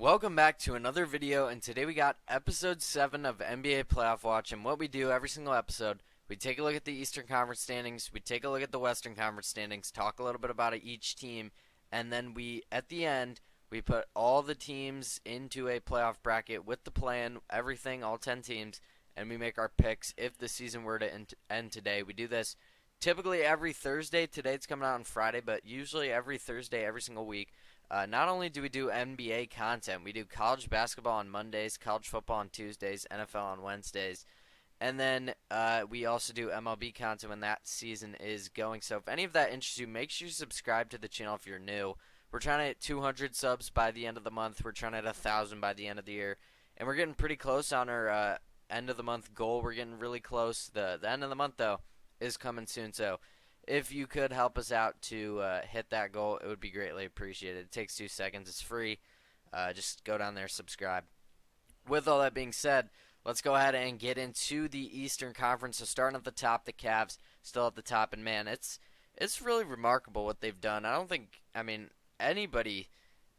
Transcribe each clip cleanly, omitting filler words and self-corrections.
Welcome back to another video, and today we got episode 7 of NBA Playoff Watch. And what we do every single episode, we take a look at the Eastern Conference standings, we take a look at the Western Conference standings, talk a little bit about each team, and then at the end, we put all the teams into a playoff bracket with the plan, everything, all 10 teams, and we make our picks if the season were to end today. We do this typically every Thursday. Today it's coming out on Friday, but usually every Thursday, every single week. Not only do we do NBA content, we do college basketball on Mondays, college football on Tuesdays, NFL on Wednesdays, and then we also do MLB content when that season is going. So if any of that interests you, make sure you subscribe to the channel if you're new. We're trying to hit 200 subs by the end of the month. We're trying to hit 1,000 by the end of the year, and we're getting pretty close on our end of the month goal. We're getting really close. The end of the month though is coming soon, so if you could help us out to hit that goal, it would be greatly appreciated. It takes 2 seconds. It's free. Just go down there, subscribe. With all that being said, let's go ahead and get into the Eastern Conference. So starting at the top, the Cavs still at the top, and man, it's really remarkable what they've done.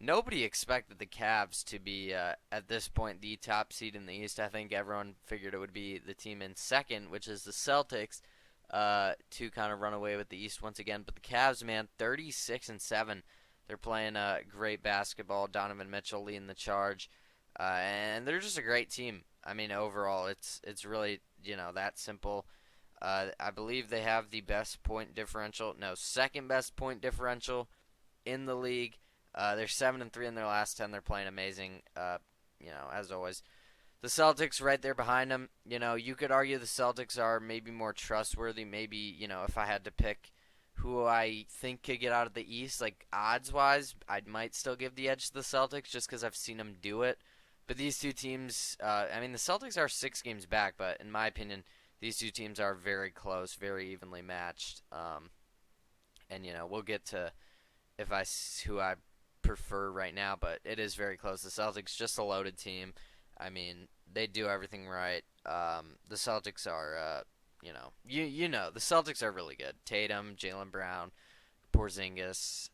Nobody expected the Cavs to be at this point the top seed in the East. I think everyone figured it would be the team in second, which is the Celtics. To kind of run away with the East once again. But the Cavs, man, 36-7. They're playing great basketball. Donovan Mitchell leading the charge, and they're just a great team. I mean, overall, it's really that simple. I believe they have the best point differential. No, second best point differential in the league. They're 7-3 in their last 10. They're playing amazing. As always. The Celtics right there behind them. You could argue the Celtics are maybe more trustworthy. Maybe, if I had to pick who I think could get out of the East, like odds-wise, I might still give the edge to the Celtics just because I've seen them do it. But these two teams, the Celtics are 6 games back, but in my opinion, these two teams are very close, very evenly matched. And we'll get to who I prefer right now, but it is very close. The Celtics just a loaded team. They do everything right. The Celtics are, the Celtics are really good. Tatum, Jaylen Brown, Porzingis.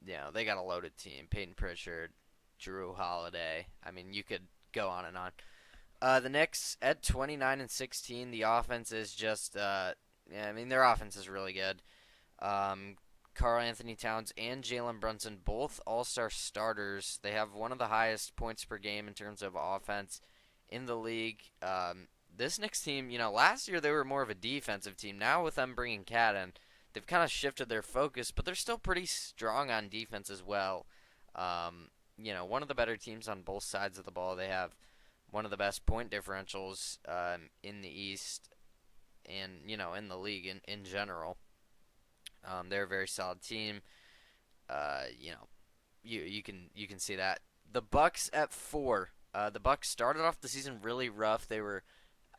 They got a loaded team. Peyton Pritchard, Drew Holiday. You could go on and on. The Knicks at 29-16. The offense is just, their offense is really good. Karl Anthony Towns and Jalen Brunson, both all-star starters. They have one of the highest points per game in terms of offense in the league. This Knicks team, last year they were more of a defensive team. Now with them bringing Cat in, they've kind of shifted their focus, but they're still pretty strong on defense as well. One of the better teams on both sides of the ball. They have one of the best point differentials in the East and, in the league in general. They're a very solid team. You can see that. The Bucks at 4. The Bucks started off the season really rough. They were,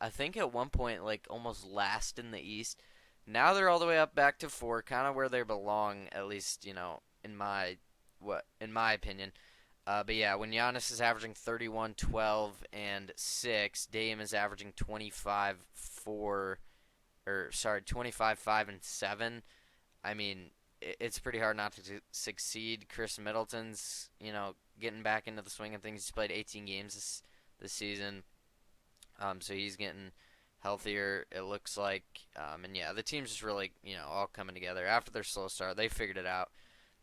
I think, at one point like almost last in the East. Now they're all the way up back to 4, kind of where they belong, at least in my opinion. But yeah, when Giannis is averaging 31, 12, and 6, Dame is averaging 25, 5, and 7. It's pretty hard not to succeed. Chris Middleton's, getting back into the swing of things. He's played 18 games this season, so he's getting healthier, it looks like. And yeah, the team's just really, all coming together. After their slow start, they figured it out.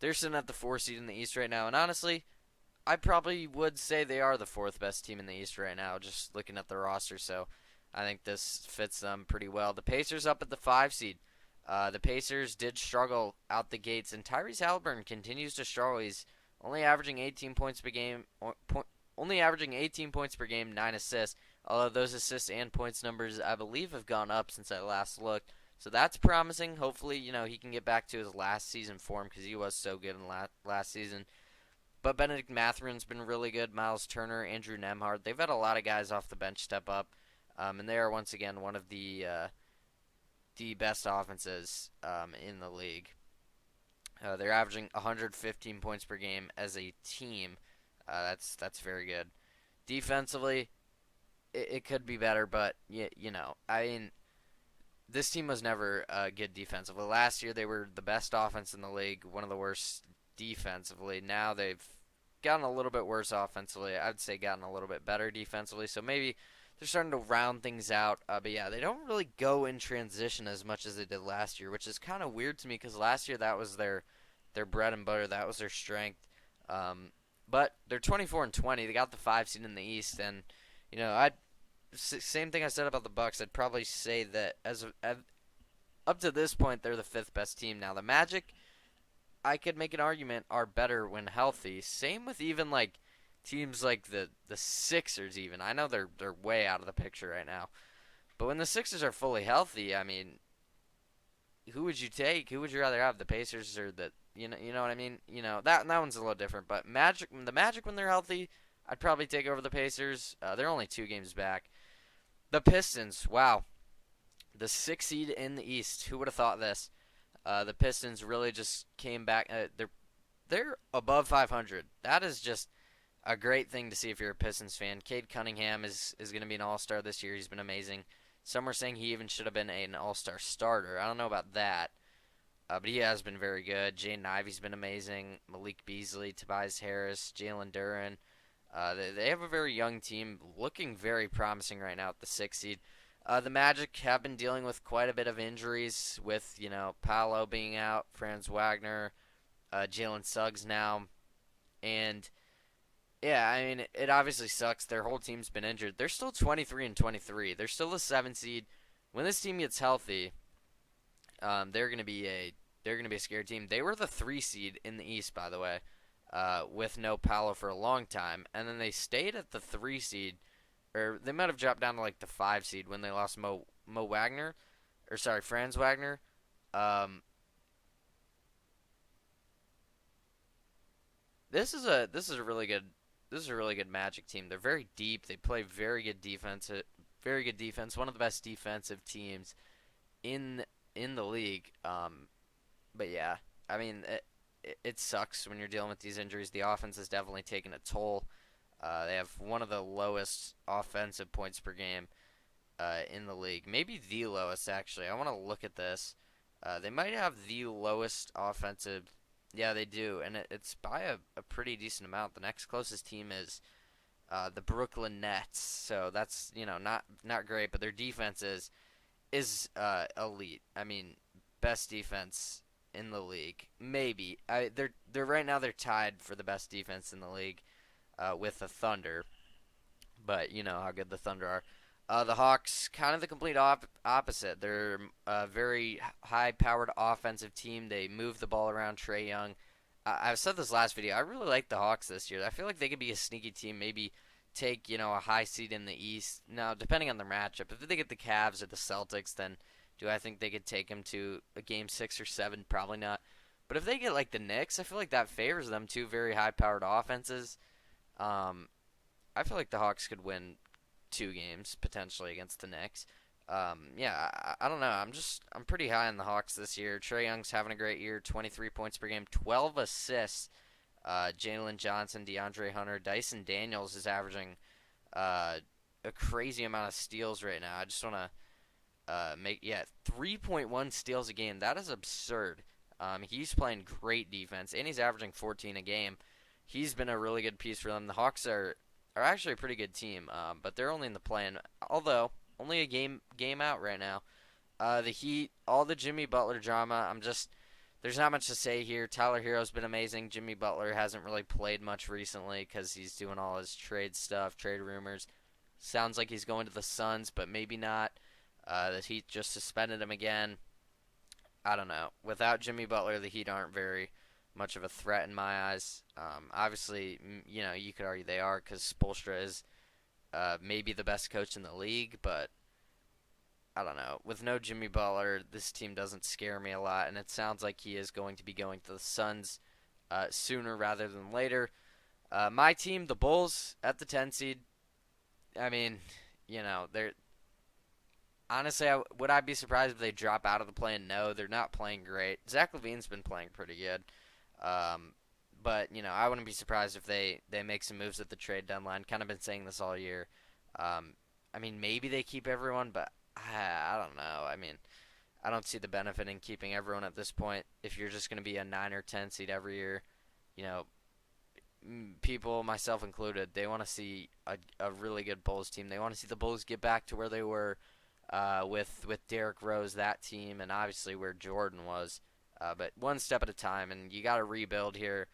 They're sitting at the 4 seed in the East right now, and honestly, I probably would say they are the 4th best team in the East right now, just looking at the roster, so I think this fits them pretty well. The Pacers up at the 5 seed. The Pacers did struggle out the gates, and Tyrese Haliburton continues to struggle. He's only averaging 18 points per game, 9 assists. Although those assists and points numbers, I believe, have gone up since I last looked. So that's promising. Hopefully, he can get back to his last season form because he was so good in last season. But Benedict Mathurin's been really good. Miles Turner, Andrew Nembhard. They've had a lot of guys off the bench step up, and they are once again one of the best offenses in the league. They're averaging 115 points per game as a team. That's very good. Defensively, it could be better, but this team was never good defensively. Last year they were the best offense in the league, one of the worst defensively. Now they've gotten a little bit worse offensively. I'd say gotten a little bit better defensively. So maybe they're starting to round things out. But yeah, they don't really go in transition as much as they did last year, which is kind of weird to me because last year that was their bread and butter. That was their strength. Um, but they're 24-20. They got the 5 seed in the East, and I same thing I said about the Bucks. I'd probably say that up to this point, they're the 5th best team. Now the Magic, I could make an argument, are better when healthy. Same with even like teams like the Sixers. Even I know they're way out of the picture right now, but when the Sixers are fully healthy, I mean, who would you take? Who would you rather have, the Pacers or the you know what I mean? That one's a little different. But the Magic when they're healthy, I'd probably take over the Pacers. They're only 2 games back. The Pistons, wow, the 6th seed in the East. Who would have thought this? The Pistons really just came back. They're above 500. That is just a great thing to see if you're a Pistons fan. Cade Cunningham is going to be an All-Star this year. He's been amazing. Some are saying he even should have been an All-Star starter. I don't know about that, but he has been very good. Jaden Ivey's been amazing. Malik Beasley, Tobias Harris, Jalen Duren. They have a very young team, looking very promising right now at the 6th seed. The Magic have been dealing with quite a bit of injuries with, Paolo being out, Franz Wagner, Jalen Suggs now. And, yeah, I mean, it obviously sucks. Their whole team's been injured. They're still 23-23. They're still the 7th seed. When this team gets healthy, they're going to be a scared team. They were the 3 seed in the East, by the way, with no Paolo for a long time. And then they stayed at the 3 seed. Or they might have dropped down to like the 5 seed when they lost Franz Wagner. Um, this is a really good Magic team. They're very deep. They play very good defense. Very good defense. One of the best defensive teams in the league. But yeah, I mean it sucks when you're dealing with these injuries. The offense has definitely taken a toll. They have one of the lowest offensive points per game in the league. Maybe the lowest, actually. I want to look at this. They might have the lowest offensive. Yeah, they do, and it's by a pretty decent amount. The next closest team is the Brooklyn Nets. So that's not great, but their defense is elite. I mean, best defense in the league. Maybe they're right now they're tied for the best defense in the league. With the Thunder, but you know how good the Thunder are. The Hawks, kind of the complete opposite. They're a very high-powered offensive team. They move the ball around. Trae Young. I've said this last video. I really like the Hawks this year. I feel like they could be a sneaky team. Maybe take a high seed in the East. Now, depending on their matchup, if they get the Cavs or the Celtics, then do I think they could take them to a game 6 or 7? Probably not. But if they get like the Knicks, I feel like that favors them. Two very high-powered offenses. I feel like the Hawks could win 2 games potentially against the Knicks. Yeah, I don't know. I'm pretty high on the Hawks this year. Trae Young's having a great year, 23 points per game, 12 assists. Jalen Johnson, DeAndre Hunter, Dyson Daniels is averaging a crazy amount of steals right now. I just want to 3.1 steals a game. That is absurd. He's playing great defense, and he's averaging 14 a game. He's been a really good piece for them. The Hawks are actually a pretty good team, but they're only in the play-in, although only a game out right now. The Heat, all the Jimmy Butler drama, there's not much to say here. Tyler Hero's been amazing. Jimmy Butler hasn't really played much recently because he's doing all his trade stuff, trade rumors. Sounds like he's going to the Suns, but maybe not. The Heat just suspended him again. I don't know. Without Jimmy Butler, the Heat aren't very much of a threat in my eyes. Obviously, you could argue they are because Spoelstra is maybe the best coach in the league, but I don't know. With no Jimmy Butler, this team doesn't scare me a lot, and it sounds like he is going to be going to the Suns sooner rather than later. My team, the Bulls, at the 10 seed. I mean, they're honestly, would I be surprised if they drop out of the play? No, they're not playing great. Zach LaVine's been playing pretty good. But, I wouldn't be surprised if they make some moves at the trade deadline. Kind of been saying this all year. I mean, maybe they keep everyone, but I don't know. I mean, I don't see the benefit in keeping everyone at this point if you're just going to be a 9 or 10 seed every year. You know, people, myself included, they want to see a really good Bulls team. They want to see the Bulls get back to where they were with Derrick Rose, that team, and obviously where Jordan was. But one step at a time, and you got to rebuild here.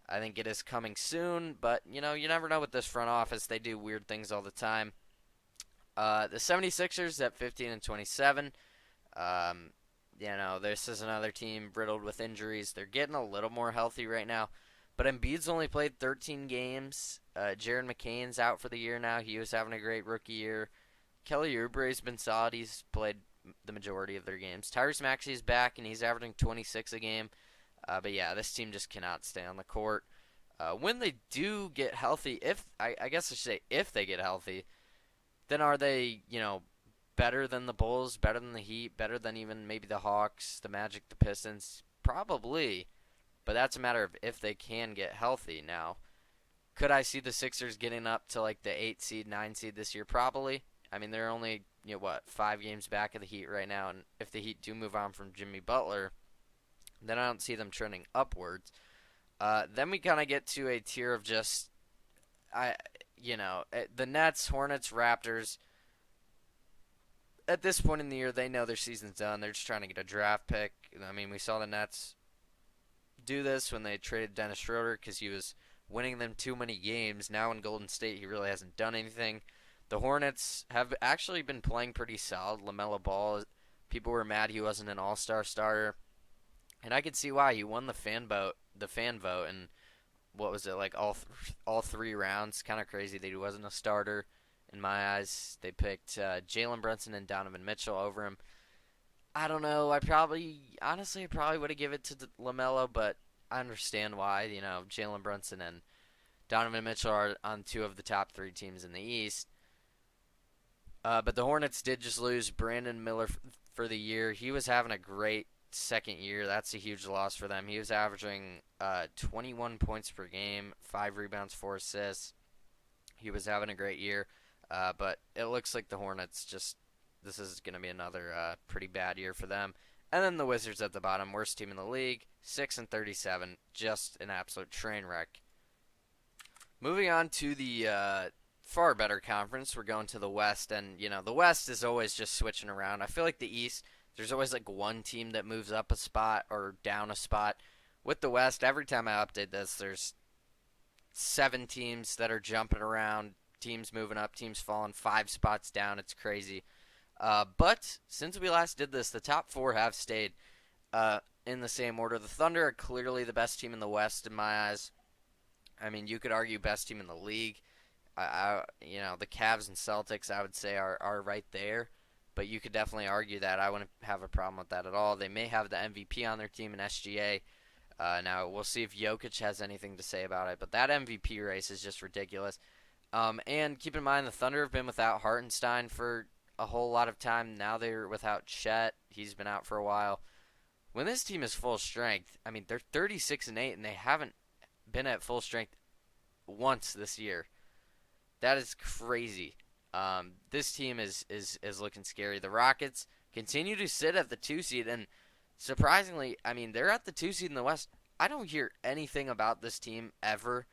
I think it is coming soon, but you never know with this front office. They do weird things all the time. The 76ers at 15 and 27. This is another team riddled with injuries. They're getting a little more healthy right now. But Embiid's only played 13 games. Jared McCain's out for the year now. He was having a great rookie year. Kelly Oubre's been solid. He's played the majority of their games. Tyrese Maxey's back, and he's averaging 26 a game. But yeah, this team just cannot stay on the court. When they do get healthy, I guess I should say if they get healthy, then are they, better than the Bulls, better than the Heat, better than even maybe the Hawks, the Magic, the Pistons? Probably. But that's a matter of if they can get healthy. Now, could I see the Sixers getting up to like the 8 seed, 9 seed this year? Probably. I mean, they're only, 5 games back of the Heat right now. And if the Heat do move on from Jimmy Butler, then I don't see them trending upwards. Then we kind of get to a tier of just, the Nets, Hornets, Raptors. At this point in the year, they know their season's done. They're just trying to get a draft pick. I mean, we saw the Nets do this when they traded Dennis Schroeder because he was winning them too many games. Now in Golden State, he really hasn't done anything. The Hornets have actually been playing pretty solid. LaMelo Ball, people were mad he wasn't an all-star starter. And I could see why. He won the fan vote, and what was it, like all 3 rounds? Kind of crazy that he wasn't a starter. In my eyes, they picked Jalen Brunson and Donovan Mitchell over him. I don't know. I probably would have given it to LaMelo, but I understand why. Jalen Brunson and Donovan Mitchell are on 2 of the top 3 teams in the East. But the Hornets did just lose Brandon Miller for the year. He was having a great second year. That's a huge loss for them. He was averaging 21 points per game, 5 rebounds, 4 assists. He was having a great year. But it looks like the Hornets this is going to be another pretty bad year for them. And then the Wizards at the bottom, worst team in the league, 6 and 37, just an absolute train wreck. Moving on to the far better conference, we're going to the West, and the West is always just switching around. I feel like the East, there's always like one team that moves up a spot or down a spot. With the West, every time I update this, there's 7 teams that are jumping around. Teams moving up, teams falling 5 spots down. It's crazy. But since we last did this, the top 4 have stayed in the same order. The Thunder are clearly the best team in the West in my eyes. I mean, you could argue best team in the league. The Cavs and Celtics, I would say, are right there. But you could definitely argue that. I wouldn't have a problem with that at all. They may have the MVP on their team in SGA. Now, we'll see if Jokic has anything to say about it. But that MVP race is just ridiculous. And keep in mind, the Thunder have been without Hartenstein for a whole lot of time. Now they're without Chet. He's been out for a while. When this team is full strength, I mean, they're 36 and 8, and they haven't been at full strength once this year. That is crazy. This team is looking scary. The Rockets continue to sit at the 2 seed, and surprisingly, I mean, they're at the 2 seed in the West. I don't hear anything about this team ever.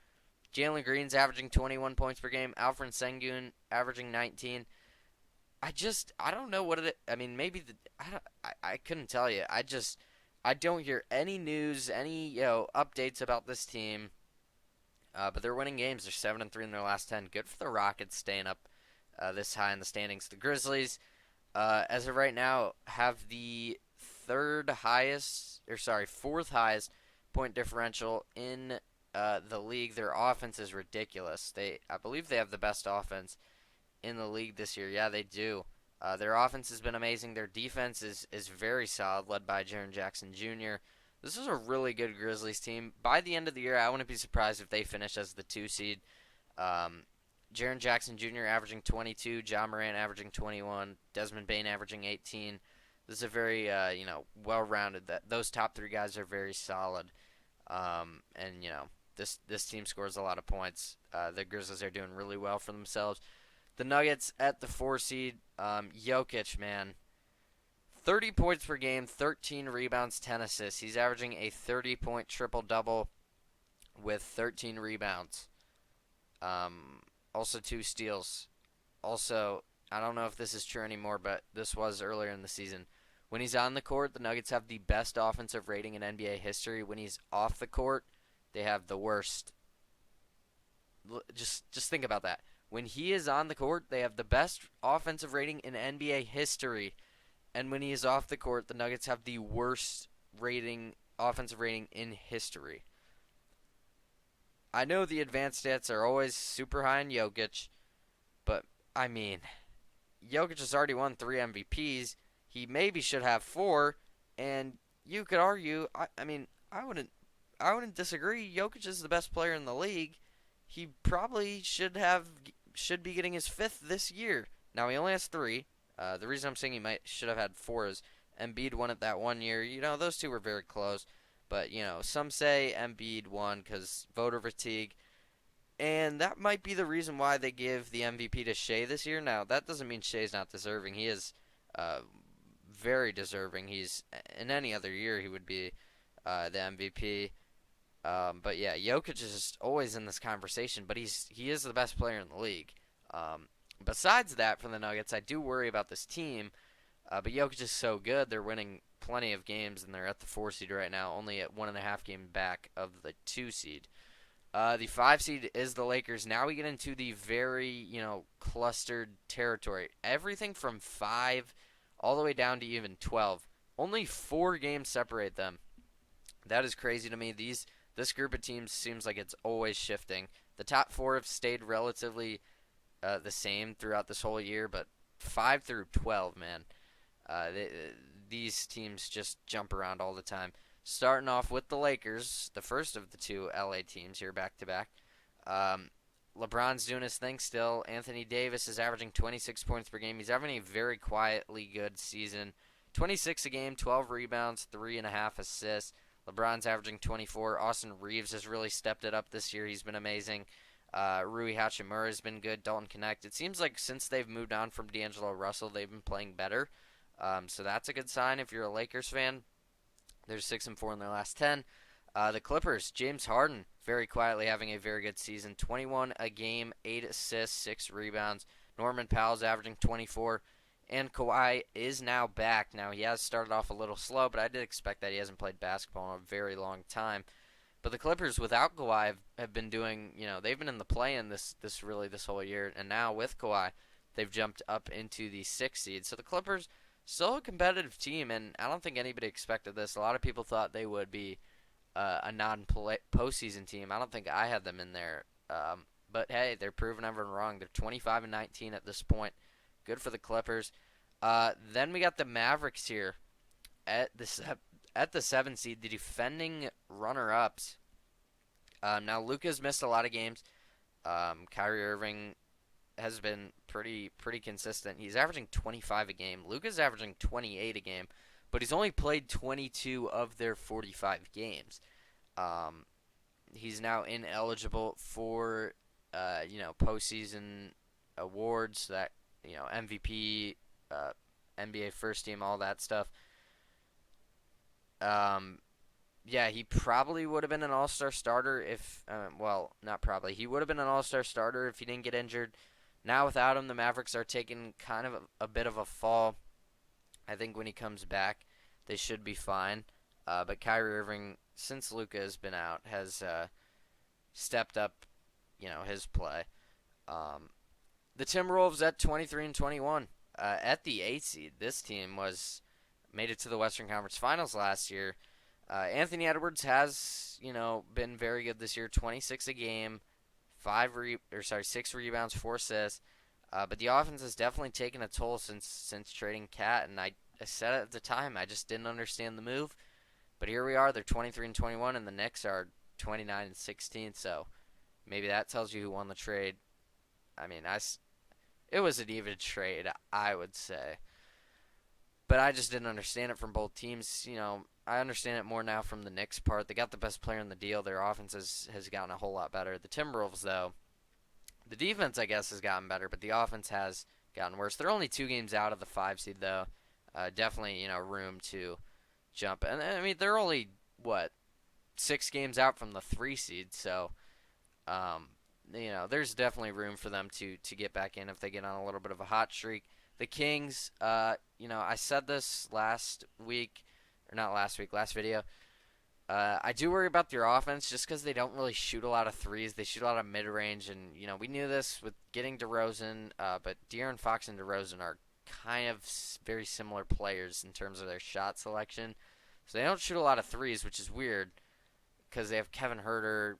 Jalen Green's averaging 21 points per game. Alfred Sengun averaging 19. I don't know what it. I mean, maybe I couldn't tell you. I don't hear any news, any updates about this team. But they're winning games. They're 7-3 in their last 10. Good for the Rockets staying up this high in the standings. The Grizzlies, as of right now, have the fourth highest point differential in the league. Their offense is ridiculous. I believe they have the best offense in the league this year. Yeah, they do. Their offense has been amazing. Their defense is very solid, led by Jaren Jackson Jr. This is a really good Grizzlies team. By the end of the year, I wouldn't be surprised if they finish as the 2 seed. Jaren Jackson Jr. averaging 22, Ja Morant averaging 21, Desmond Bane averaging 18. This is a very well-rounded. Those top 3 guys are very solid. This team scores a lot of points. The Grizzlies are doing really well for themselves. The Nuggets at the 4 seed. Jokic, man. 30 points per game, 13 rebounds, 10 assists. He's averaging a 30-point triple-double with 13 rebounds. Um, also 2 steals. Also, I don't know if this is true anymore, but this was earlier in the season. When he's on the court, the Nuggets have the best offensive rating in NBA history. When he's off the court, they have the worst. Just think about that. When he is on the court, they have the best offensive rating in NBA history, and when he is off the court, the Nuggets have the worst offensive rating in history. I know the advanced stats are always super high in Jokic, but I mean, Jokic has already won 3 MVPs. He maybe should have 4, and you could argue. I mean, I wouldn't disagree. Jokic is the best player in the league. He probably should be getting his 5th this year. Now he only has 3. The reason I'm saying he might should have had 4 is Embiid won it that one year. Those two were very close. But some say Embiid won because voter fatigue. And that might be the reason why they give the MVP to Shea this year. Now, that doesn't mean Shea's not deserving. He is uh, very deserving. In any other year, he would be the MVP. But yeah, Jokic is just always in this conversation, but he is the best player in the league. Besides that, for the Nuggets, I do worry about this team. But Jokic is so good; they're winning plenty of games, and they're at the 4 seed right now, only at 1.5 game back of the 2 seed. The 5 seed is the Lakers. Now we get into the very, clustered territory. Everything from 5 all the way down to even 12. Only 4 games separate them. That is crazy to me. This group of teams seems like it's always shifting. The top 4 have stayed relatively the same throughout this whole year, but 5 through 12, man, these teams just jump around all the time. Starting off with the Lakers, the first of the 2 LA teams here back to back. LeBron's doing his thing still. Anthony Davis is averaging 26 points per game. He's having a very quietly good season. 26 a game, 12 rebounds, 3.5 assists. LeBron's averaging 24. Austin Reeves has really stepped it up this year. He's been amazing. Rui Hachimura has been good. Dalton Connect. It seems like since they've moved on from D'Angelo Russell, they've been playing better. So that's a good sign if you're a Lakers fan. They're 6-4 in their last 10. The Clippers, James Harden, very quietly having a very good season. 21 a game, 8 assists, 6 rebounds. Norman Powell's averaging 24. And Kawhi is now back. Now, he has started off a little slow, but I did expect that. He hasn't played basketball in a very long time. But the Clippers, without Kawhi, have been doing, they've been in the play-in this whole year. And now with Kawhi, they've jumped up into the 6th seed. So the Clippers, still a competitive team, and I don't think anybody expected this. A lot of people thought they would be a non-postseason team. I don't think I had them in there. But hey, they're proving everyone wrong. They're 25-19 at this point. Good for the Clippers. Then we got the Mavericks here at the 7th seed, the defending runner-ups. Now Luka's missed a lot of games. Kyrie Irving has been pretty consistent. He's averaging 25 a game. Luka's averaging 28 a game, but he's only played 22 of their 45 games. He's now ineligible for postseason awards, that MVP, NBA first team, all that stuff. Yeah, he probably would have been an all-star starter if not probably. He would have been an all-star starter if he didn't get injured. Now without him, the Mavericks are taking kind of a bit of a fall. I think when he comes back, they should be fine. But Kyrie Irving, since Luka has been out, has stepped up, his play. The Timberwolves at 23-21, at the 8th seed. This team made it to the Western Conference Finals last year. Anthony Edwards has, been very good this year. 26 a game, 6 rebounds, 4 assists. But the offense has definitely taken a toll since trading Cat, and I said it at the time, I just didn't understand the move. But here we are, they're 23-21, and the Knicks are 29-16. So maybe that tells you who won the trade. I mean, it was an even trade, I would say. But I just didn't understand it from both teams. I understand it more now from the Knicks part. They got the best player in the deal. Their offense has gotten a whole lot better. The Timberwolves, though, the defense, I guess, has gotten better, but the offense has gotten worse. They're only 2 games out of the 5 seed, though. Definitely, room to jump. And, I mean, they're only, 6 games out from the 3 seed, so there's definitely room for them to get back in if they get on a little bit of a hot streak. The Kings, I said this last week, or not last week, last video. I do worry about their offense just because they don't really shoot a lot of threes. They shoot a lot of mid range, and we knew this with getting DeRozan, but De'Aaron Fox and DeRozan are kind of very similar players in terms of their shot selection. So they don't shoot a lot of threes, which is weird because they have Kevin Huerter,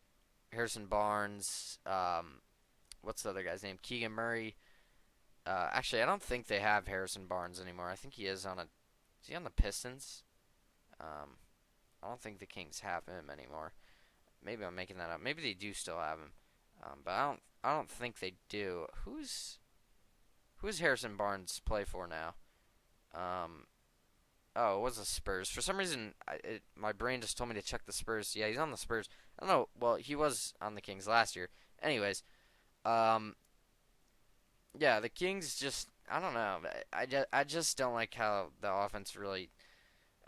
Harrison Barnes, what's the other guy's name? Keegan Murray. Actually, I don't think they have Harrison Barnes anymore. I think he is on is he on the Pistons? Um, I don't think the Kings have him anymore. Maybe I'm making that up. Maybe they do still have him, but I don't think they do. Who's Harrison Barnes play for now? Um, oh, it was the Spurs. For some reason, my brain just told me to check the Spurs. Yeah, he's on the Spurs. I don't know. Well, he was on the Kings last year. Anyways, um, yeah, the Kings just I don't know. I just don't like how the offense really.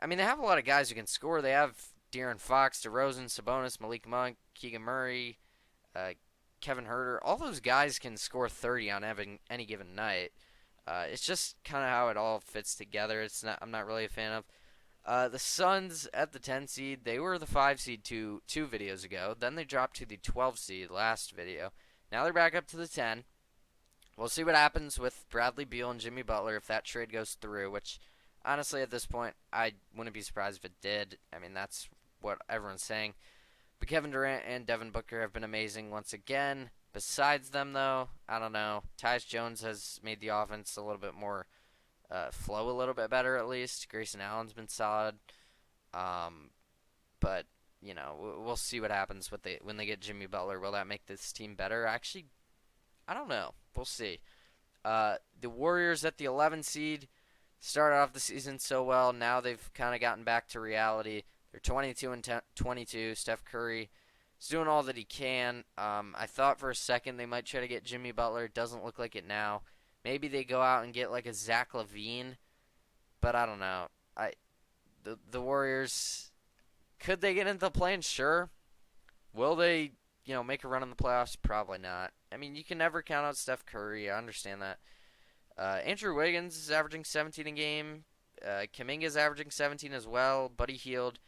I mean, they have a lot of guys who can score. They have De'Aaron Fox, DeRozan, Sabonis, Malik Monk, Keegan Murray, uh, Kevin Herter. All those guys can score 30 on any given night. It's just kind of how it all fits together. I'm not really a fan of. The Suns at the 10 seed. They were the 5 seed two videos ago. Then they dropped to the 12 seed last video. Now they're back up to the 10. We'll see what happens with Bradley Beal and Jimmy Butler if that trade goes through, which honestly at this point I wouldn't be surprised if it did. I mean, that's what everyone's saying. But Kevin Durant and Devin Booker have been amazing once again. Besides them, though, I don't know. Tyus Jones has made the offense a little bit more flow a little bit better, at least. Grayson Allen's been solid. Um, but, we'll see what happens when they get Jimmy Butler. Will that make this team better? Actually, I don't know. We'll see. The Warriors at the 11 seed started off the season so well. Now they've kind of gotten back to reality. They're 22 and 22. Steph Curry is doing all that he can. I thought for a second they might try to get Jimmy Butler. It doesn't look like it now. Maybe they go out and get like a Zach LaVine, but I don't know. The Warriors, could they get into the play-in? Sure. Will they, make a run in the playoffs? Probably not. I mean, you can never count out Steph Curry. I understand that. Andrew Wiggins is averaging 17 a game. Kuminga is averaging 17 as well. Buddy Hield,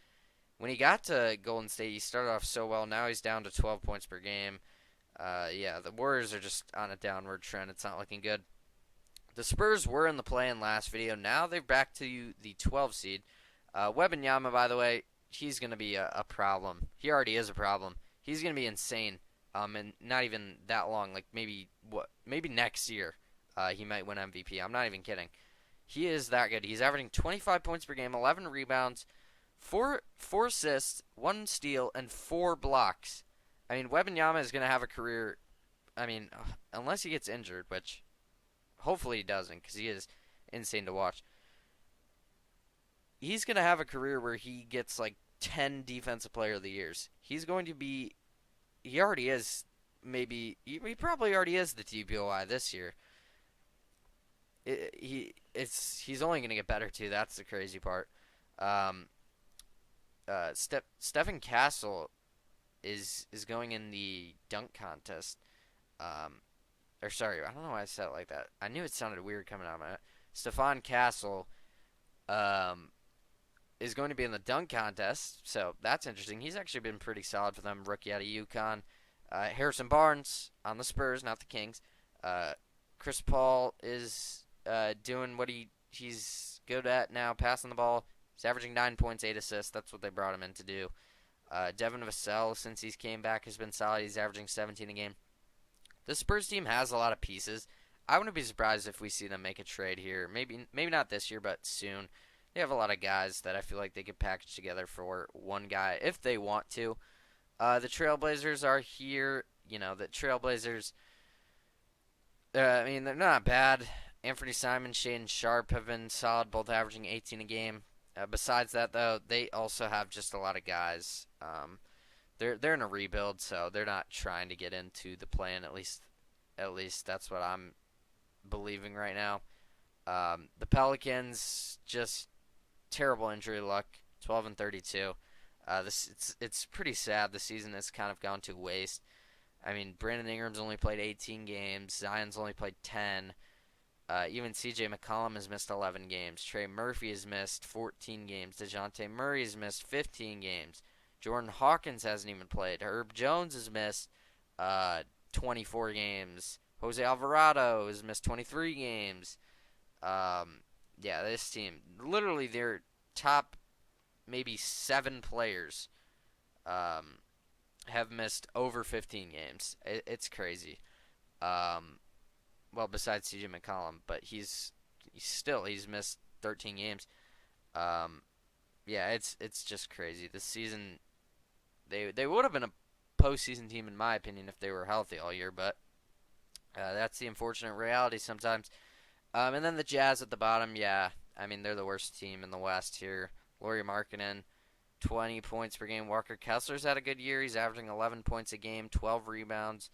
when he got to Golden State, he started off so well. Now he's down to 12 points per game. Yeah, the Warriors are just on a downward trend. It's not looking good. The Spurs were in the play-in last video. Now they're back to the 12 seed. Wembanyama, by the way, he's going to be a problem. He already is a problem. He's going to be insane. And not even that long. Like maybe next year, he might win MVP. I'm not even kidding. He is that good. He's averaging 25 points per game, 11 rebounds, four assists, 1 steal, and 4 blocks. I mean, Wembanyama is going to have a career. I mean, unless he gets injured, which hopefully he doesn't, because he is insane to watch. He's going to have a career where he gets like 10 Defensive Player of the Years. He's going to be. He already is. Maybe he probably already is the TPOI this year. He's only going to get better too. That's the crazy part. Stephen Castle is going in the dunk contest. Or sorry, I don't know why I said it like that. I knew it sounded weird coming out of my mouth. Stephon Castle is going to be in the dunk contest, so that's interesting. He's actually been pretty solid for them, rookie out of UConn. Harrison Barnes on the Spurs, not the Kings. Chris Paul is doing what he's good at now, passing the ball. He's averaging 9 points, 8 assists. That's what they brought him in to do. Devin Vassell, since he's came back, has been solid. He's averaging 17 a game. The Spurs team has a lot of pieces. I wouldn't be surprised if we see them make a trade here. Maybe not this year, but soon. They have a lot of guys that I feel like they could package together for one guy if they want to. The Trailblazers are here. The Trailblazers, I mean, they're not bad. Anthony Simon, Shaedon Sharpe have been solid, both averaging 18 a game. Besides that, though, they also have just a lot of guys. They're in a rebuild, so they're not trying to get into the play-in. At least that's what I'm believing right now. The Pelicans, just terrible injury luck, 12 and 32. It's pretty sad. The season has kind of gone to waste. I mean, Brandon Ingram's only played 18 games. Zion's only played 10. Even C.J. McCollum has missed 11 games. Trey Murphy has missed 14 games. DeJounte Murray has missed 15 games. Jordan Hawkins hasn't even played. Herb Jones has missed 24 games. Jose Alvarado has missed 23 games. Yeah, this team, literally their top maybe 7 players have missed over 15 games. It's crazy. Well, besides C.J. McCollum, but he's missed 13 games. Yeah, it's just crazy. This season, they would have been a postseason team in my opinion if they were healthy all year, but that's the unfortunate reality sometimes. And then the Jazz at the bottom, yeah, I mean they're the worst team in the West here. Lauri Markkanen, 20 points per game. Walker Kessler's had a good year. He's averaging 11 points a game, 12 rebounds,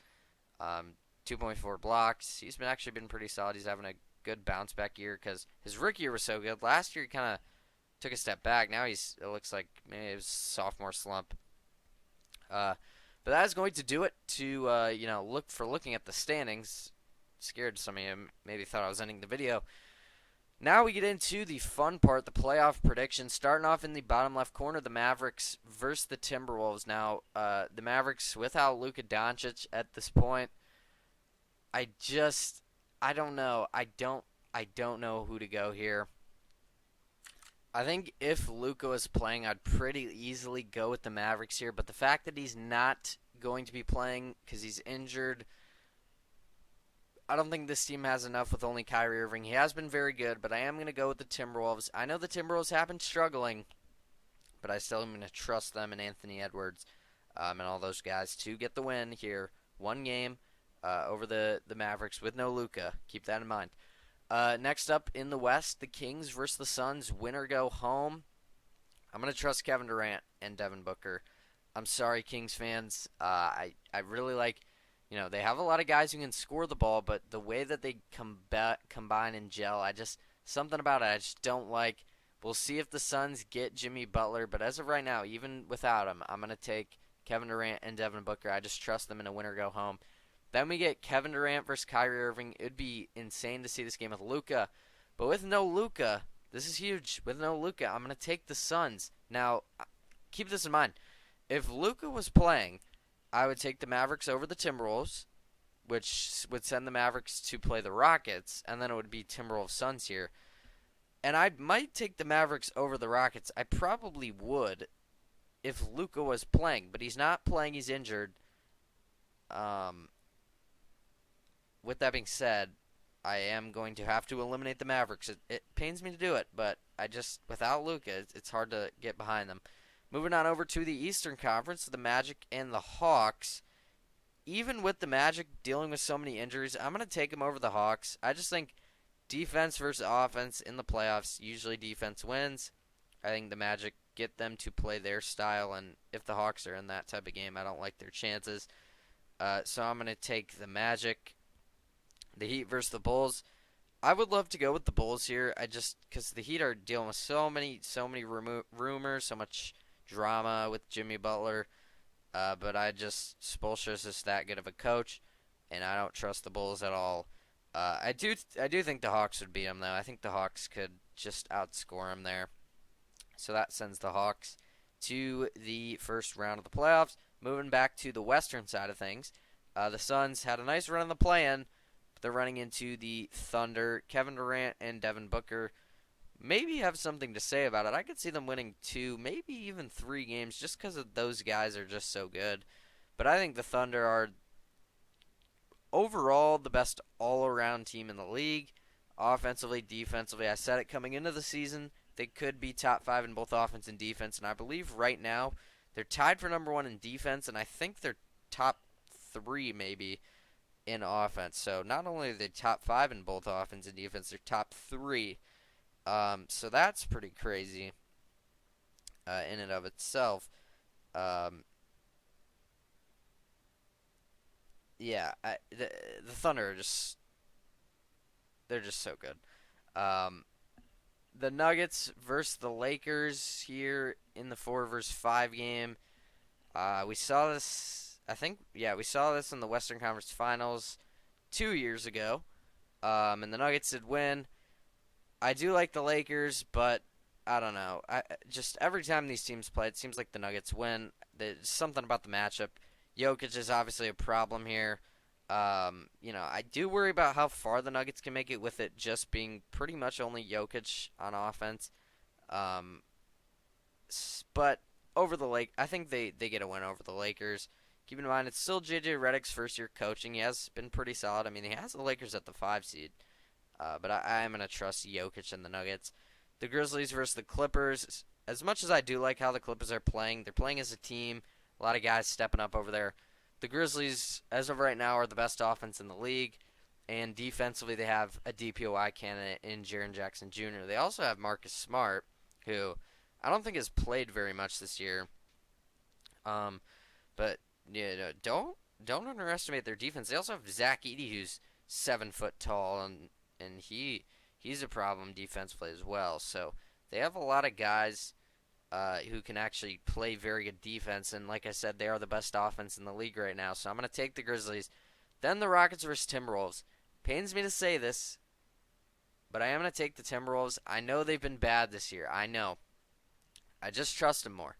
2.4 blocks. He's been pretty solid. He's having a good bounce back year because his rookie year was so good. Last year he kind of took a step back. Now it looks like maybe it was sophomore slump. But that is going to do it to looking at the standings. Scared some of you maybe thought I was ending the video. Now we get into the fun part, the playoff predictions. Starting off in the bottom left corner, the Mavericks versus the Timberwolves. Now, the Mavericks without Luka Doncic at this point, I don't know. I don't know who to go here. I think if Luka was playing, I'd pretty easily go with the Mavericks here. But the fact that he's not going to be playing because he's injured, I don't think this team has enough with only Kyrie Irving. He has been very good, but I am going to go with the Timberwolves. I know the Timberwolves have been struggling, but I still am going to trust them and Anthony Edwards and all those guys to get the win here. One game over the Mavericks with no Luka. Keep that in mind. Next up in the West, the Kings versus the Suns. Winner go home. I'm going to trust Kevin Durant and Devin Booker. I'm sorry, Kings fans. I really like, they have a lot of guys who can score the ball, but the way that they combine and gel, something about it I just don't like. We'll see if the Suns get Jimmy Butler, but as of right now, even without him, I'm going to take Kevin Durant and Devin Booker. I just trust them in a winner go home. Then we get Kevin Durant versus Kyrie Irving. It would be insane to see this game with Luka. But with no Luka, this is huge. With no Luka, I'm going to take the Suns. Now, keep this in mind. If Luka was playing, I would take the Mavericks over the Timberwolves, which would send the Mavericks to play the Rockets, and then it would be Timberwolves Suns here. And I might take the Mavericks over the Rockets. I probably would if Luka was playing, but he's not playing. He's injured. With that being said, I am going to have to eliminate the Mavericks. It pains me to do it, but without Luka, it's hard to get behind them. Moving on over to the Eastern Conference, the Magic and the Hawks. Even with the Magic dealing with so many injuries, I'm going to take them over the Hawks. I just think defense versus offense in the playoffs, usually defense wins. I think the Magic get them to play their style, and if the Hawks are in that type of game, I don't like their chances. So I'm going to take the Magic. The Heat versus the Bulls. I would love to go with the Bulls here. Because the Heat are dealing with so many rumors, so much drama with Jimmy Butler. But Spoelstra's just that good of a coach, and I don't trust the Bulls at all. I do think the Hawks would beat them though. I think the Hawks could just outscore them there. So that sends the Hawks to the first round of the playoffs. Moving back to the Western side of things, the Suns had a nice run in the play-in. They're running into the Thunder. Kevin Durant and Devin Booker maybe have something to say about it. I could see them winning 2, maybe even 3 games just because those guys are just so good. But I think the Thunder are overall the best all-around team in the league. Offensively, defensively. I said it coming into the season. They could be top 5 in both offense and defense. And I believe right now they're tied for number 1 in defense. And I think they're top 3 maybe in offense. So not only are they top 5 in both offense and defense, they're top 3. So that's pretty crazy in and of itself. The Thunder are they're just so good. The Nuggets versus the Lakers here in the 4 versus 5 game. We saw this I think, yeah, we saw this in the Western Conference Finals 2 years ago. And the Nuggets did win. I do like the Lakers, but I don't know. I just every time these teams play, it seems like the Nuggets win. There's something about the matchup. Jokic is obviously a problem here. I do worry about how far the Nuggets can make it with it just being pretty much only Jokic on offense. Um, but over the Lake, I think they get a win over the Lakers. Keep in mind, it's still JJ Redick's first year coaching. He has been pretty solid. I mean, he has the Lakers at the 5 seed. But I am going to trust Jokic and the Nuggets. The Grizzlies versus the Clippers. As much as I do like how the Clippers are playing, they're playing as a team. A lot of guys stepping up over there. The Grizzlies, as of right now, are the best offense in the league. And defensively, they have a DPOY candidate in Jaren Jackson Jr. They also have Marcus Smart, who I don't think has played very much this year. Um, but don't underestimate their defense. They also have Zach Edey, who's 7 foot tall, and he's a problem defensively as well. So they have a lot of guys who can actually play very good defense. And like I said, they are the best offense in the league right now. So I'm going to take the Grizzlies. Then the Rockets versus Timberwolves. Pains me to say this, but I am going to take the Timberwolves. I know they've been bad this year. I know. I just trust them more.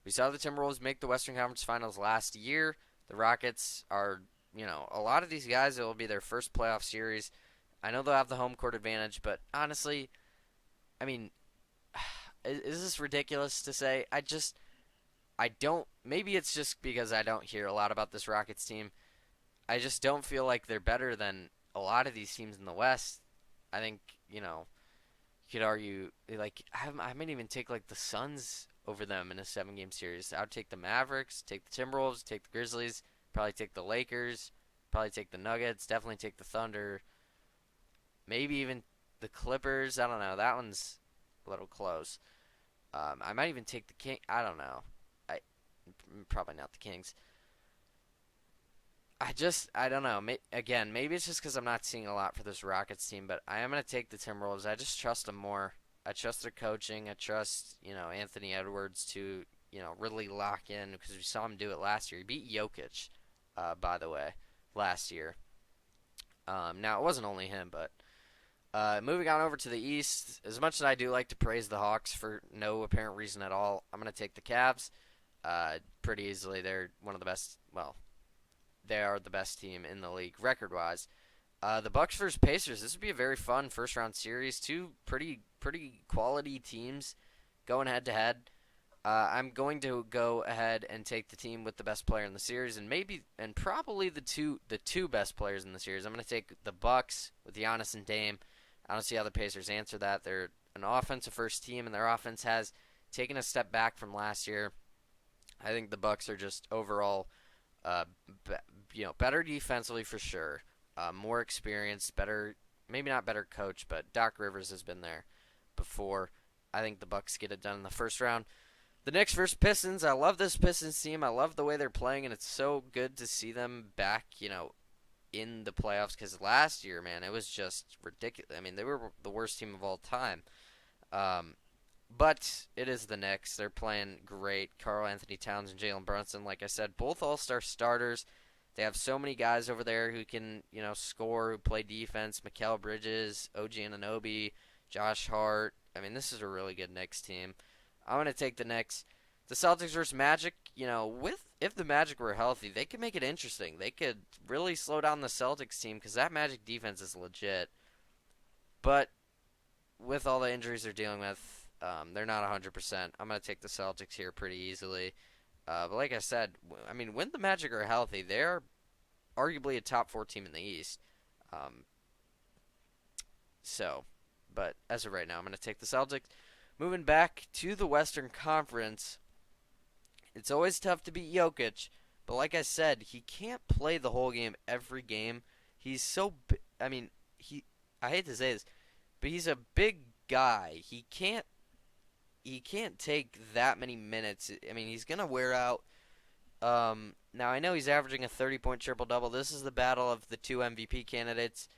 We saw the Timberwolves make the Western Conference Finals last year. The Rockets are, a lot of these guys, it will be their first playoff series. I know they'll have the home court advantage, but honestly, I mean, is this ridiculous to say? I don't. Maybe it's just because I don't hear a lot about this Rockets team. I just don't feel like they're better than a lot of these teams in the West. I think, you could argue, like, I might even take, like, the Suns over them in a 7-game series. I would take the Mavericks, take the Timberwolves, take the Grizzlies, probably take the Lakers, probably take the Nuggets, definitely take the Thunder, maybe even the Clippers. I don't know. That one's a little close. I might even take the King. I don't know. I Probably not the Kings. I don't know. Again, maybe it's just because I'm not seeing a lot for this Rockets team, but I am gonna take the Timberwolves. I just trust them more. I trust their coaching. I trust Anthony Edwards to really lock in because we saw him do it last year. He beat Jokic, by the way, last year. Now it wasn't only him, but moving on over to the East. As much as I do like to praise the Hawks for no apparent reason at all, I'm gonna take the Cavs. Pretty easily. They're one of the best. Well, they are the best team in the league record-wise. The Bucks versus Pacers. This would be a very fun first-round series. Two pretty quality teams going head-to-head. I'm going to go ahead and take the team with the best player in the series, and probably the two best players in the series. I'm going to take the Bucks with Giannis and Dame. I don't see how the Pacers answer that. They're an offensive first team, and their offense has taken a step back from last year. I think the Bucks are just overall, better defensively for sure. More experienced, better, maybe not better coach, but Doc Rivers has been there before. I think the Bucks get it done in the first round. The Knicks versus Pistons. I love this Pistons team. I love the way they're playing, and it's so good to see them back, in the playoffs. Because last year, man, it was just ridiculous. I mean, they were the worst team of all time. But it is the Knicks. They're playing great. Karl Anthony Towns and Jalen Brunson, like I said, both all-star starters. They have so many guys over there who can, score, who play defense. Mikal Bridges, OG Anunoby, Josh Hart. I mean, this is a really good Knicks team. I'm going to take the Knicks. The Celtics versus Magic, if the Magic were healthy, they could make it interesting. They could really slow down the Celtics team because that Magic defense is legit. But with all the injuries they're dealing with, they're not 100%. I'm going to take the Celtics here pretty easily. But like I said, I mean, when the Magic are healthy, they're arguably a top 4 team in the East. Um, but as of right now, I'm going to take the Celtics. Moving back to the Western Conference, it's always tough to beat Jokic. But like I said, he can't play the whole game every game. He's so, I mean, I hate to say this, but he's a big guy. He can't take that many minutes. I mean, he's gonna wear out. Now I know he's averaging a 30-point triple-double. This is the battle of the two MVP candidates,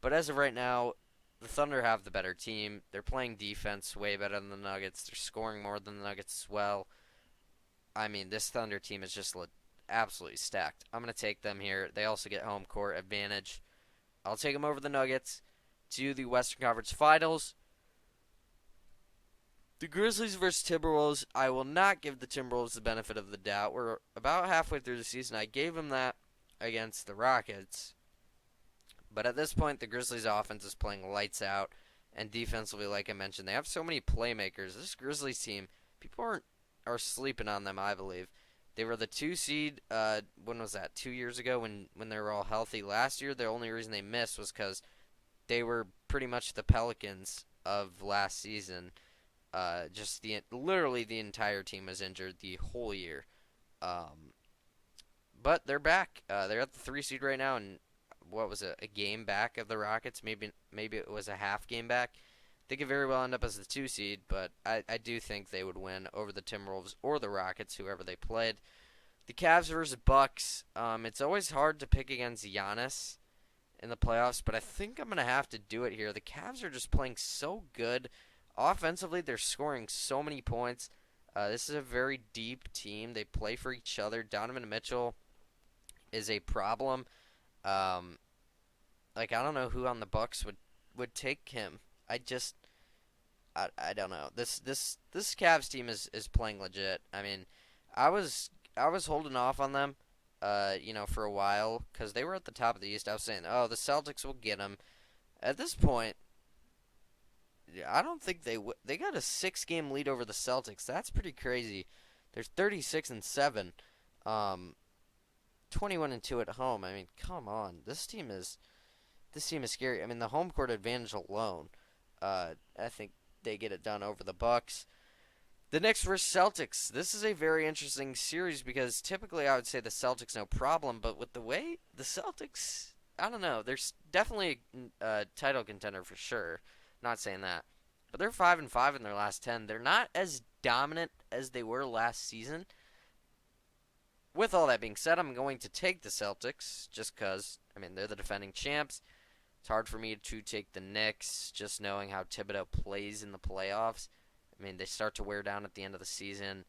but as of right now, the Thunder have the better team. They're playing defense way better than the Nuggets. They're scoring more than the Nuggets as well. I mean, this Thunder team is just absolutely stacked. I'm going to take them here. They also get home court advantage. I'll take them over the Nuggets to the Western Conference Finals. The Grizzlies versus Timberwolves. I will not give the Timberwolves the benefit of the doubt. We're about halfway through the season. I gave them that against the Rockets. But at this point, the Grizzlies' offense is playing lights out. And defensively, like I mentioned, they have so many playmakers. This Grizzlies team, people are sleeping on them, I believe. They were the 2 seed, when was that, 2 years ago when they were all healthy. Last year, the only reason they missed was because they were pretty much the Pelicans of last season. Literally the entire team was injured the whole year. But they're back. They're at the 3 seed right now, and what was it, a game back of the Rockets? Maybe it was a half game back. They could very well end up as the 2 seed, but I do think they would win over the Timberwolves or the Rockets, whoever they played. The Cavs versus Bucks. It's always hard to pick against Giannis in the playoffs, but I think I'm going to have to do it here. The Cavs are just playing so good. Offensively, they're scoring so many points. This is a very deep team. They play for each other. Donovan Mitchell is a problem. I don't know who on the Bucks would take him. I don't know. This Cavs team is playing legit. I mean, I was holding off on them, for a while because they were at the top of the East. I was saying, oh, the Celtics will get them. At this point, I don't think they got a 6-game lead over the Celtics. That's pretty crazy. They're 36-7, 21-2 at home. I mean, come on, this team is scary. I mean, the home court advantage alone, I think they get it done over the Bucks. The Knicks versus Celtics. This is a very interesting series because typically I would say the Celtics no problem, but with the way the Celtics, I don't know. They're definitely a title contender for sure. Not saying that, but they're 5-5 in their last 10. They're not as dominant as they were last season. With all that being said, I'm going to take the Celtics just because, I mean, they're the defending champs. It's hard for me to take the Knicks just knowing how Thibodeau plays in the playoffs. I mean, they start to wear down at the end of the season.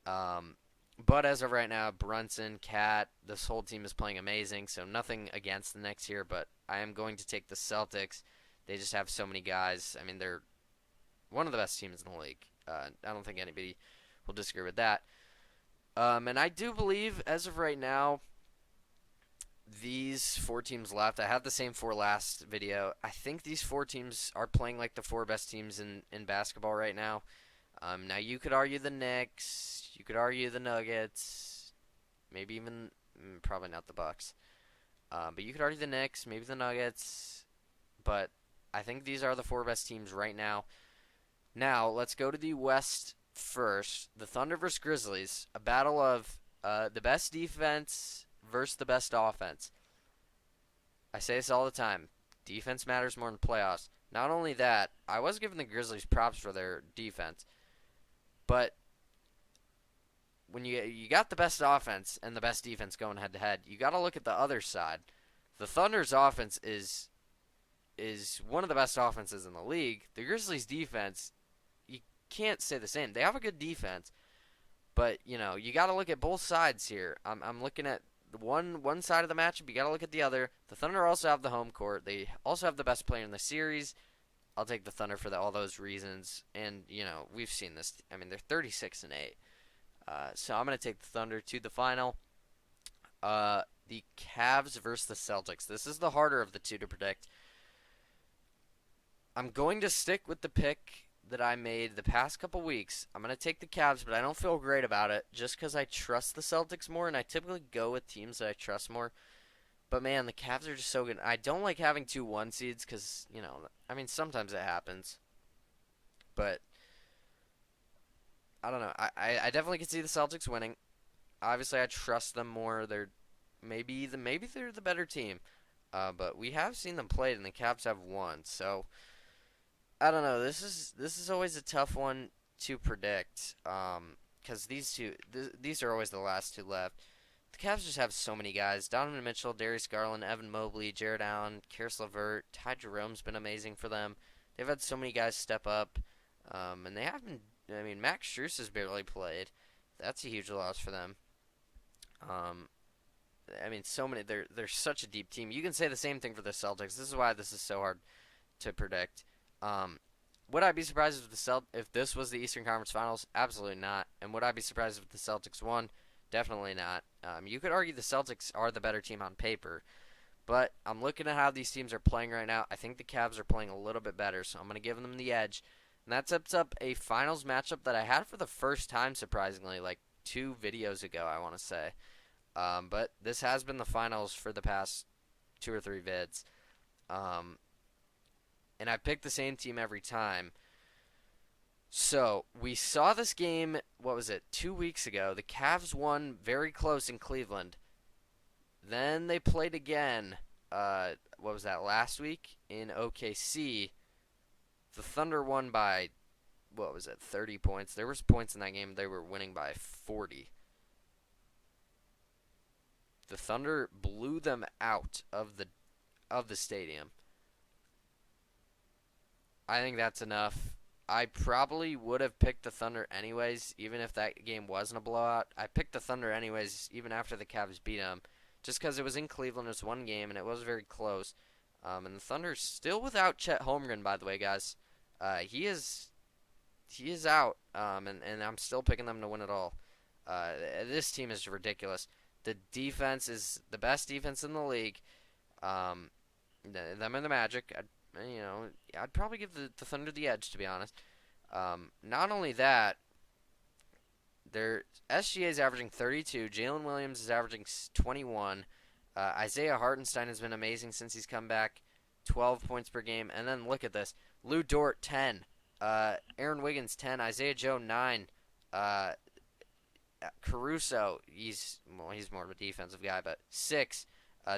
But as of right now, Brunson, Cat, this whole team is playing amazing, so nothing against the Knicks here, but I am going to take the Celtics. They just have so many guys. I mean, they're one of the best teams in the league. I don't think anybody will disagree with that. And I do believe, as of right now, these 4 teams left, I had the same 4 last video. I think these 4 teams are playing like the 4 best teams in basketball right now. Now, you could argue the Knicks. You could argue the Nuggets. Maybe even, probably not the Bucks. But you could argue the Knicks, maybe the Nuggets. But I think these are the 4 best teams right now. Now, let's go to the West first. The Thunder versus Grizzlies. A battle of the best defense versus the best offense. I say this all the time. Defense matters more in playoffs. Not only that, I was giving the Grizzlies props for their defense. But when you got the best offense and the best defense going head-to-head, you got to look at the other side. The Thunder's offense is one of the best offenses in the league. The Grizzlies' defense, you can't say the same. They have a good defense, but you got to look at both sides here. I'm looking at one side of the matchup. You got to look at the other. The Thunder also have the home court. They also have the best player in the series. I'll take the Thunder for all those reasons. And we've seen this. I mean, they're 36-8. So I'm going to take the Thunder to the final. The Cavs versus the Celtics. This is the harder of the two to predict. I'm going to stick with the pick that I made the past couple weeks. I'm going to take the Cavs, but I don't feel great about it just because I trust the Celtics more, and I typically go with teams that I trust more. But, man, the Cavs are just so good. I don't like having 2 1 seeds because, sometimes it happens. But, I don't know. I definitely can see the Celtics winning. Obviously, I trust them more. Maybe they're the better team. But we have seen them play, and the Cavs have won. So, I don't know. This is always a tough one to predict. Because these are always the last 2 left. The Cavs just have so many guys. Donovan Mitchell, Darius Garland, Evan Mobley, Jared Allen, Karis LeVert, Ty Jerome's been amazing for them. They've had so many guys step up. And they haven't. Max Strus has barely played. That's a huge loss for them. Um, I mean, so many. They're such a deep team. You can say the same thing for the Celtics. This is why this is so hard to predict. Um, would I be surprised if this was the Eastern Conference Finals? Absolutely not. And would I be surprised if the Celtics won? Definitely not. You could argue the Celtics are the better team on paper, but I'm looking at how these teams are playing right now. I think the Cavs are playing a little bit better, so I'm going to give them the edge. And that sets up a finals matchup that I had for the first time, surprisingly, like 2 videos ago, I want to say. But this has been the finals for the past 2 or 3 vids. Um, and I picked the same team every time. So we saw this game, what was it, 2 weeks ago? The Cavs won very close in Cleveland. Then they played again, what was that, last week in OKC. The Thunder won by, what was it, 30 points. There was points in that game they were winning by 40. The Thunder blew them out of the stadium. I think that's enough. I probably would have picked the Thunder anyways, even if that game wasn't a blowout. I picked the Thunder anyways, even after the Cavs beat them, just because it was in Cleveland. It was one game, and it was very close. And the Thunder's still without Chet Holmgren, by the way, guys. He is out, and I'm still picking them to win it all. This team is ridiculous. The defense is the best defense in the league. Um, them and the Magic. I'd probably give the Thunder the edge, to be honest. Not only that, their SGA is averaging 32. Jalen Williams is averaging 21. Isaiah Hartenstein has been amazing since he's come back, 12 points per game. And then look at this: Lou Dort 10, Aaron Wiggins 10, Isaiah Joe 9, Caruso he's more of a defensive guy, but 6.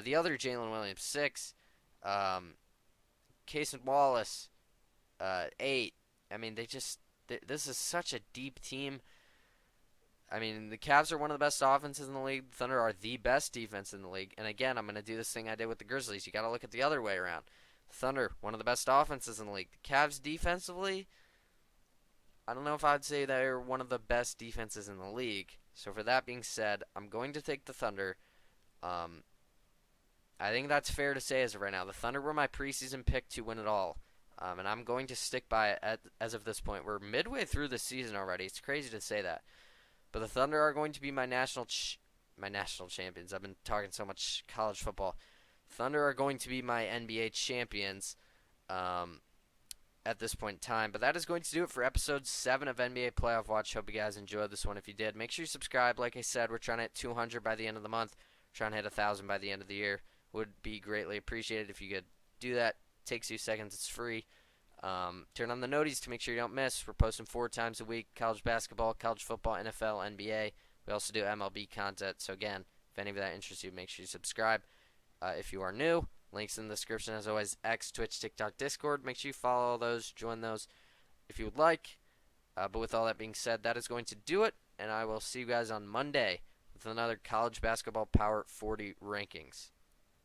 The other Jalen Williams 6. Cason Wallace, 8. I mean, this is such a deep team. I mean, the Cavs are one of the best offenses in the league. The Thunder are the best defense in the league. And again, I'm going to do this thing I did with the Grizzlies. You got to look at the other way around. The Thunder, one of the best offenses in the league. The Cavs defensively, I don't know if I'd say they're one of the best defenses in the league. So for that being said, I'm going to take the Thunder. Um, I think that's fair to say as of right now. The Thunder were my preseason pick to win it all. And I'm going to stick by it as of this point. We're midway through the season already. It's crazy to say that. But the Thunder are going to be my national champions. I've been talking so much college football. Thunder are going to be my NBA champions at this point in time. But that is going to do it for episode 7 of NBA Playoff Watch. Hope you guys enjoyed this one. If you did, make sure you subscribe. Like I said, we're trying to hit 200 by the end of the month. We're trying to hit 1,000 by the end of the year. Would be greatly appreciated if you could do that. Takes you seconds. It's free. Turn on the noties to make sure you don't miss. We're posting 4 times a week: college basketball, college football, NFL, NBA. We also do MLB content. So again, if any of that interests you, make sure you subscribe. If you are new, links in the description as always. X, Twitch, TikTok, Discord. Make sure you follow all those. Join those if you would like. But with all that being said, that is going to do it. And I will see you guys on Monday with another college basketball Power 40 rankings.